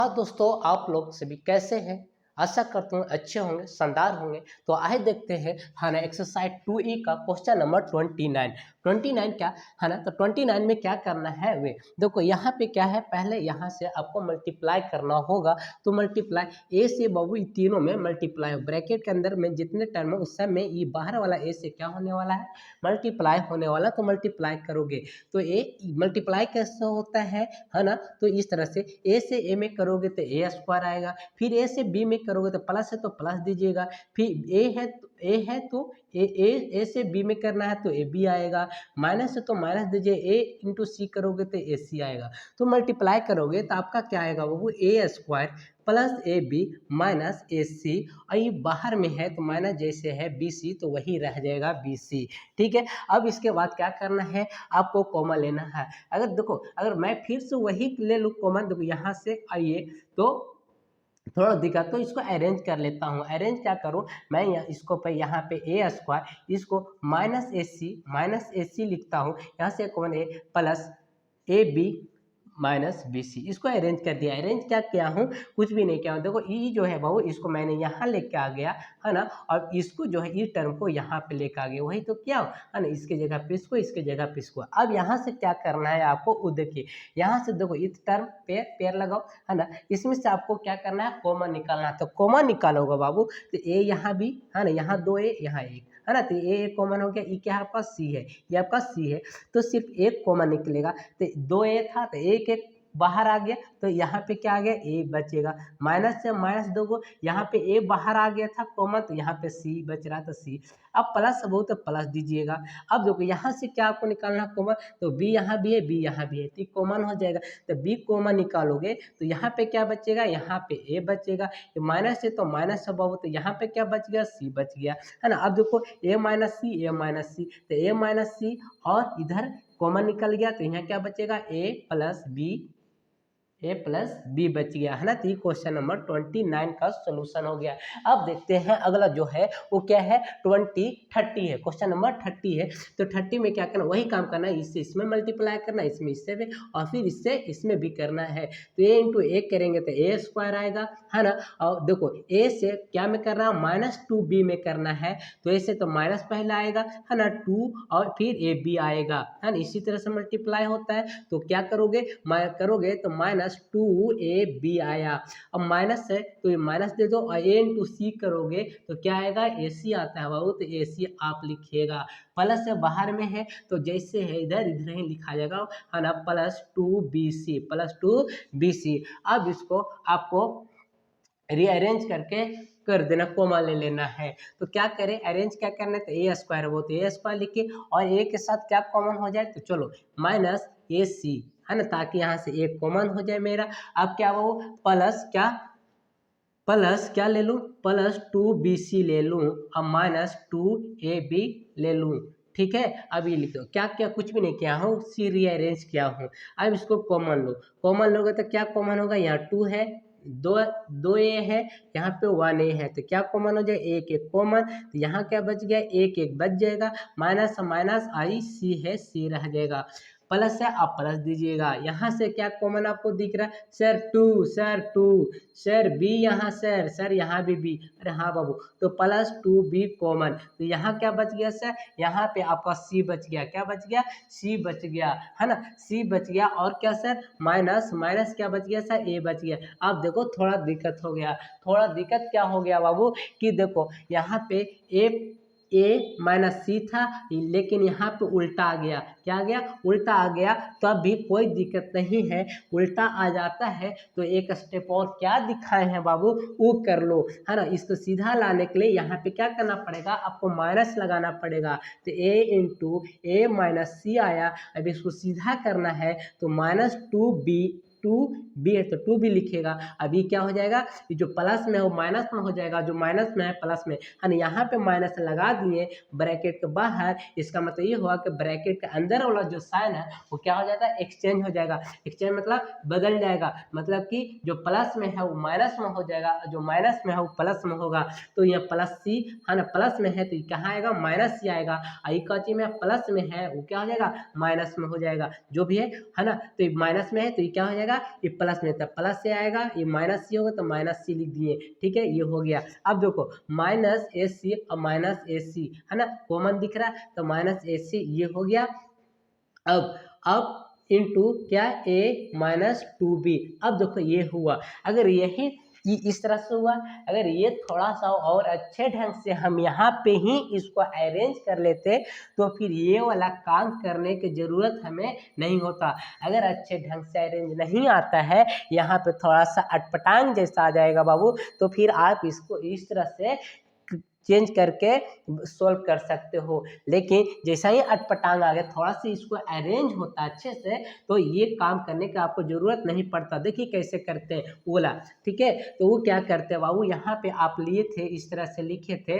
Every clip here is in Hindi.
हाँ दोस्तों, आप लोग सभी कैसे हैं? आशा करता हूँ अच्छे होंगे, शानदार होंगे। तो आइए देखते हैं है ना एक्सरसाइज 2E का क्वेश्चन नंबर 29। 29 क्या है ना, तो 29 में क्या करना है वे देखो। यहाँ पे क्या है, पहले यहाँ से आपको मल्टीप्लाई करना होगा। तो मल्टीप्लाई ए से बाबू ये तीनों में मल्टीप्लाई ब्रैकेट के अंदर में जितने टर्म है उस सब में ये बाहर वाला ए से क्या होने वाला है, मल्टीप्लाई होने वाला। तो मल्टीप्लाई करोगे तो ए मल्टीप्लाई कैसे होता है ना, तो इस तरह से ए से ए में करोगे तो ए स्क्वायर आएगा, फिर ए से बी में करोगे तो प्लस है तो प्लस दीजिएगा, फिर ए है तो ए से बी में करना है तो ए बी आएगा, माइनस है तो माइनस दीजिए, ए इंटू सी करोगे तो ए सी आएगा। तो मल्टीप्लाई करोगे तो आपका क्या आएगा बाबू, A square plus A B minus A C, और ये बाहर में है तो माइनस जैसे है बी सी तो वही रह जाएगा बी सी। ठीक है, अब इसके बाद क्या करना है, आपको कॉमन लेना है। अगर देखो, अगर मैं फिर से वही ले लूँ कॉमन, देखो यहाँ से आइए तो थोड़ा दिक्कत, तो इसको अरेंज कर लेता हूँ। अरेंज क्या करूँ मैं, इसको पे यहाँ पे ए स्क्वायर, इसको माइनस ए सी लिखता हूँ, यहाँ से कौन A plus A B minus B C, इसको अरेंज कर दिया। अरेंज क्या किया हूँ, कुछ भी नहीं किया हूँ। देखो ई जो है बाबू, इसको मैंने यहाँ लेके आ गया है ना, और इसको जो है इस टर्म को यहाँ पे लेके आ गया, वही तो क्या है ना, इसके जगह पे इसको, इसके जगह पे इसको। अब यहाँ से क्या करना है आपको, वो देखिए यहाँ से देखो इस टर्म पेयर पेयर लगाओ है ना, इसमें से आपको क्या करना है, कॉमन निकालना है। तो कॉमन निकालोगे बाबू तो ए यहाँ भी है ना, यहाँ दो ए यहाँ एक है ना, तो ए कॉमन हो गया, ई क्या आपका सी है, ये आपका सी है, तो सिर्फ एक कॉमन निकलेगा। तो दो ए था तो एक एक बाहर आ गया, तो यहाँ पे क्या आ गया, ए बचेगा। माइनस से माइनस दो गो, यहाँ पे ए बाहर आ गया था कॉमन, तो यहाँ पे सी बच रहा था सी। अब प्लस हो तो प्लस दीजिएगा। अब देखो यहाँ से क्या आपको निकालना कॉमन, तो बी यहाँ भी है, बी यहाँ भी है, तो कॉमन हो जाएगा। तो बी कॉमन निकालोगे तो यहाँ पे क्या बचेगा, यहाँ पे ए बचेगा। माइनस है तो माइनस अब तो यहाँ पे क्या बच गया, सी बच गया है ना। अब देखो ए माइनस सी, ए माइनस सी, तो ए माइनस सी और इधर कॉमन निकल गया, तो यहाँ क्या बचेगा, ए प्लस बी बच गया है ना। तो ये क्वेश्चन नंबर 29 का सोल्यूशन हो गया। अब देखते हैं अगला जो है वो क्या है, 30 है, क्वेश्चन नंबर 30 है। तो 30 में क्या करना, वही काम करना है, इससे इसमें मल्टीप्लाई करना है, इसमें इससे भी, और फिर इससे इसमें भी करना है। तो ए इंटू ए करेंगे तो ए स्क्वायर आएगा है ना। और देखो ए से क्या में करना है, -2b में करना है, तो ए से तो माइनस पहले आएगा है ना, 2 और फिर ए बी आएगा है ना। इसी तरह से मल्टीप्लाई होता है। तो क्या करोगे, करोगे तो -2ab आया। अब माइनस है तो ये माइनस दे दो, और a इंटू सी करोगे तो क्या आएगा, ए सी आता है बाबू, तो ए सी आप लिखिएगा। प्लस से बाहर में है तो जैसे है इधर इधर ही लिखा जाएगा है ना, +2bc। अब इसको आपको रीअरेंज करके कर देना, कोमा ले लेना है। तो क्या करें, अरेंज क्या करना है, तो ए स्क्वायर वो तो ए स्क्वायर लिखे, और ए के साथ क्या कॉमन हो जाए, तो चलो माइनस ए सी है ना, ताकि यहाँ से एक कॉमन हो जाए मेरा। अब क्या वो प्लस क्या ले लूँ, +2bc ले लूँ, अब -2ab ले लूँ। ठीक है, अब ये लिख दो, क्या क्या कुछ भी नहीं किया हूँ, सी रीअरेंज किया हूँ। अब इसको कॉमन लो, कॉमन लोगे तो क्या कॉमन होगा, यहाँ 2 है, दो ए है, यहाँ पे 1 ए है, तो क्या कॉमन हो जाए, एक एक कॉमन, तो यहाँ क्या बच गया, एक एक बच जाएगा, माइनस माइनस आई सी है, सी रह जाएगा। प्लस है, आप प्लस दीजिएगा। यहाँ से क्या कॉमन आपको दिख रहा है, सर 2 सर बी, यहाँ सर यहाँ भी बी, अरे हाँ बाबू, तो +2b कॉमन, तो यहाँ क्या बच गया सर, यहाँ पे आपका सी बच गया, क्या बच गया, सी बच गया है ना, सी बच गया। और क्या सर, माइनस माइनस क्या बच गया सर, ए बच गया। अब देखो थोड़ा दिक्कत हो गया, थोड़ा दिक्कत क्या हो गया बाबू, कि देखो यहाँ पे ए माइनस सी था, लेकिन यहाँ पे उल्टा आ गया, क्या आ गया, उल्टा आ गया। तब भी कोई दिक्कत नहीं है, उल्टा आ जाता है तो एक स्टेप और क्या दिखाए हैं बाबू, वो कर लो है ना। इसको सीधा लाने के लिए यहाँ पे क्या करना पड़ेगा, आपको माइनस लगाना पड़ेगा। तो ए इंटू ए माइनस सी आया। अब इसको सीधा करना है तो -2b है तो 2b लिखेगा। अभी क्या हो जाएगा, ये जो प्लस में है वो माइनस में हो जाएगा, जो माइनस में है प्लस में है ना। यहाँ पे माइनस लगा दिए ब्रैकेट के बाहर, इसका मतलब ये हुआ कि ब्रैकेट के अंदर वाला जो साइन है वो क्या हो जाएगा, एक्सचेंज हो जाएगा। एक्सचेंज मतलब बदल जाएगा, मतलब कि जो प्लस में है वो माइनस में हो जाएगा, जो माइनस में है वो प्लस में होगा। तो यहाँ प्लस सी है ना, प्लस में है तो ये कहाँ आएगा, माइनस सी आएगा। आई का चीज में प्लस में है वो क्या हो जाएगा, माइनस में हो जाएगा, जो भी है ना। तो माइनस में है तो ये क्या हो जाएगा, ये प्लस में था, प्लस से आएगा, ये माइनस सी होगा तो माइनस सी लिख दिए, ठीक है, ये हो गया। अब देखो माइनस ए सी और माइनस ए सी है ना, कॉमन दिख रहा है तो माइनस ए सी ये हो गया। अब इंटू क्या ए माइनस टू बी। अब देखो ये हुआ, अगर यही ये इस तरह से हुआ, अगर ये थोड़ा सा और अच्छे ढंग से हम यहाँ पे ही इसको अरेंज कर लेते तो फिर ये वाला काम करने की ज़रूरत हमें नहीं होता। अगर अच्छे ढंग से अरेंज नहीं आता है, यहाँ पे थोड़ा सा अटपटांग जैसा आ जाएगा बाबू, तो फिर आप इसको इस तरह से चेंज करके सोल्व कर सकते हो। लेकिन जैसा ही अटपटांग आ गया, थोड़ा सा इसको अरेंज होता अच्छे से, तो ये काम करने की आपको ज़रूरत नहीं पड़ता। देखिए कैसे करते हैं वो वाला, ठीक है। तो वो क्या करते हैं बाबू, यहाँ पे आप लिए थे इस तरह से लिखे थे,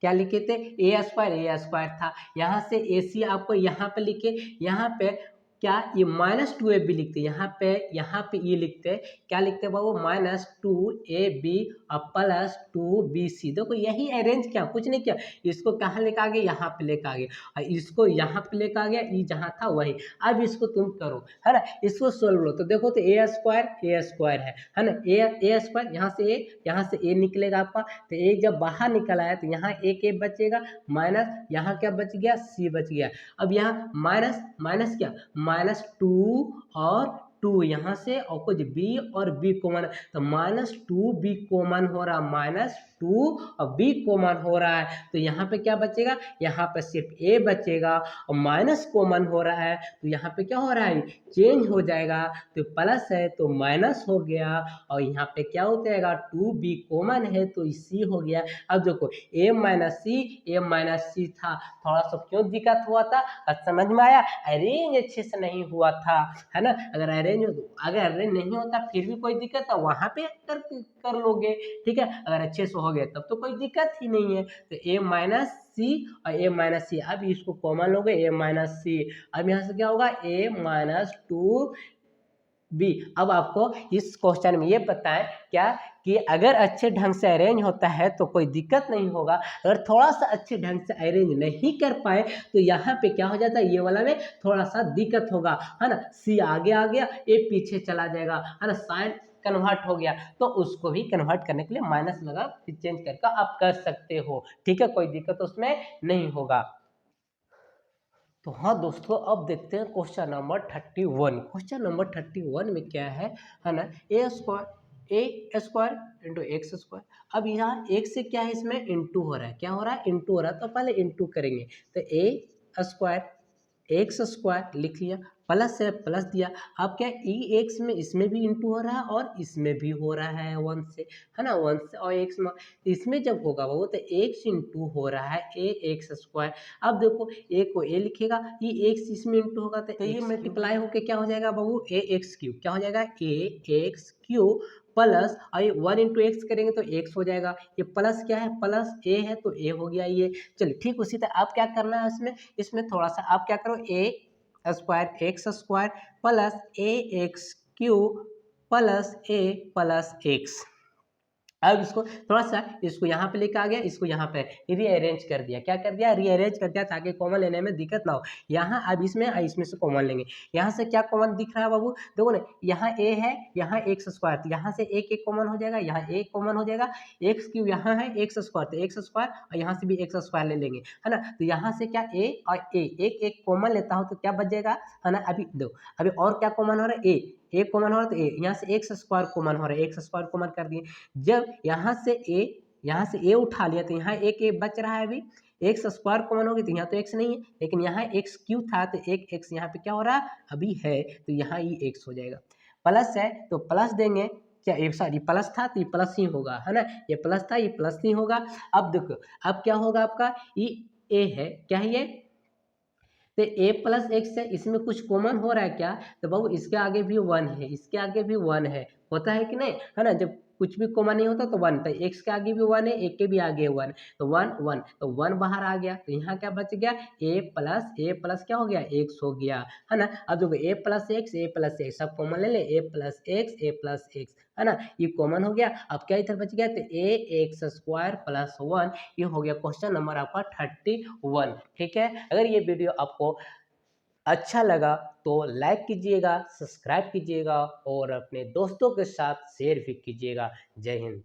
क्या लिखे थे, ए स्क्वायर था, यहाँ से ए सी आपको यहाँ पे लिखे, यहाँ पे क्या ये माइनस टू ए बी लिखते, यहाँ पे ये लिखते, क्या लिखते हैं बाबू, माइनस टू ए बी और प्लस टू बी सी। देखो यही अरेंज किया, कुछ नहीं किया, इसको कहाँ लेकर आ गए, यहाँ पे लेकर आ गए, और इसको यहाँ पे लेकर आ गया, ये जहाँ था वही। अब इसको तुम करो, है ना, इसको सोल्व लो तो देखो तो ए स्क्वायर है ना, ए स्क्वायर, यहाँ से ए निकलेगा आपका, तो ए जब बाहर निकल आया तो यहाँ एक ए बचेगा, माइनस यहाँ क्या बच गया, सी बच गया। अब यहाँ माइनस क्या, माइनस टू और टू, यहाँ से और कुछ बी और बी कॉमन, तो माइनस टू बी कॉमन हो रहा, माइनस टू और बी कॉमन हो रहा है, तो यहाँ पे क्या बचेगा, यहाँ पे सिर्फ ए बचेगा, और माइनस कॉमन हो रहा है तो यहाँ पे क्या हो रहा है, चेंज हो जाएगा, तो प्लस है तो माइनस हो गया, और यहाँ पे क्या हो जाएगा, टू बी कॉमन है तो सी हो गया। अब देखो ए माइनस सी था, थोड़ा सा क्यों दिक्कत हुआ था, समझ में आया, अरेंज अच्छे से नहीं हुआ था, है ना। अगर अरेंज नहीं होता फिर भी कोई दिक्कत है, वहां पे कर लोगे, ठीक है, अगर अच्छे से हो गए तब तो कोई दिक्कत ही नहीं है। तो ए माइनस सी और ए माइनस सी, अब इसको कॉमन लोगे, ए माइनस सी, अब यहाँ से क्या होगा, ए माइनस टू बी। अब आपको इस क्वेश्चन में ये बताएं क्या कि अगर अच्छे ढंग से अरेंज होता है तो कोई दिक्कत नहीं होगा, अगर थोड़ा सा अच्छे ढंग से अरेंज नहीं कर पाए तो यहाँ पे क्या हो जाता है, ये वाला में थोड़ा सा दिक्कत होगा, है ना, सी आगे आ गया, ए पीछे चला जाएगा, है ना, साइन कन्वर्ट हो गया, तो उसको भी कन्वर्ट करने के लिए माइनस लगा फिर चेंज करके आप कर सकते हो, ठीक है, कोई दिक्कत उसमें नहीं होगा। तो हाँ दोस्तों, अब देखते हैं क्वेश्चन नंबर 31। क्वेश्चन नंबर 31 में क्या है ना, ए स्क्वायर इंटू एक्स स्क्वायर। अब यहाँ एक से क्या है, इसमें इंटू हो रहा है, क्या हो रहा है, इंटू हो रहा है, तो पहले इंटू करेंगे, तो ए स्क्वायर एक्स स्क्वायर लिख लिया, प्लस से प्लस दिया, अब क्या ई एक्स में इसमें भी इंटू हो रहा है और इसमें भी हो रहा है वन से, है ना, वन से और एक्स में, इसमें जब होगा वो तो एक्स इंटू हो रहा है ए एक्स स्क्वायर। अब देखो ए को ए लिखेगा, ये एक्स इसमें इंटू होगा तो ये मल्टीप्लाई होके क्या हो जाएगा बाबू, ए एक्स क्यू, क्या हो जाएगा, ए एक्स क्यू प्लस, और वन इंटू एक्स करेंगे तो एक्स हो जाएगा, ये प्लस क्या है, प्लस ए है तो ए हो गया ये। चलिए ठीक उसी तरह आप क्या करना है, इसमें थोड़ा सा आप क्या करो, ए स्क्वायर एक्स स्क्वायर प्लस ए एक्स क्यू प्लस ए प्लस एक्स। अब इसको थोड़ा सा इसको यहाँ पे लेके आ गया, इसको यहाँ पे रीअरेंज कर दिया, क्या कर दिया, रीअरेंज कर दिया ताकि कॉमन लेने में दिक्कत ना हो। यहाँ अब इसमें से कॉमन लेंगे, यहाँ से क्या कॉमन दिख रहा है बाबू, देखो ना, यहाँ ए है, यहाँ एक्स स्क्वायर, तो यहाँ से एक एक कॉमन हो जाएगा, यहाँ एक कॉमन हो जाएगा, एक्स क्यू यहाँ है एक्स स्क्वायर, तो एक्स स्क्वायर और यहाँ से भी एक्स स्क्वायर ले लेंगे, है ना, तो यहाँ से क्या ए और ए एक एक कॉमन लेता हूँ तो क्या बच जाएगा, है ना। अभी दो, अभी और क्या कॉमन हो रहा है, ए कॉमन हो रहा है तो ए, यहाँ से एक्स स्क्वायर कॉमन हो रहा है, एक्स स्क्वायर कॉमन कर दिए, जब यहाँ से ए उठा लिया तो यहाँ एक ए बच रहा है, अभी एक्स स्क्वायर कॉमन होगी तो यहाँ तो एक्स नहीं है, लेकिन यहाँ एक्स क्यू था तो एक एक्स यहाँ पे क्या हो रहा है अभी है, तो यहाँ ये एक्स हो जाएगा, प्लस है तो प्लस देंगे, क्या एक सॉरी प्लस था तो ये प्लस ही होगा, है ना, ये प्लस था ये प्लस ही होगा। अब देखो अब क्या होगा आपका, ये ए है, क्या है ये, तो ए प्लस एक्स है, इसमें कुछ कॉमन हो रहा है क्या, तो बाबू इसके आगे भी वन है, इसके आगे भी वन है, होता है कि नहीं, है ना, जब कुछ भी कॉमन नहीं होता तो वन, तो एक्स के आगे भी वन है, एक के भी आगे वन, तो वन वन, तो वन बाहर आ गया, तो यहाँ क्या बच गया, ए प्लस क्या हो गया, एक्स हो गया, है ना। अब देखो ए प्लस एक्स सब कॉमन ले ले, ए प्लस एक्स, है ना, ये कॉमन हो गया। अब क्या इधर बच गया, तो ए एक्स स्क्वायर प्लस वन, ये हो गया क्वेश्चन नंबर आपका 31, ठीक है। अगर ये वीडियो आपको अच्छा लगा तो लाइक कीजिएगा, सब्सक्राइब कीजिएगा और अपने दोस्तों के साथ शेयर भी कीजिएगा। जय हिंद।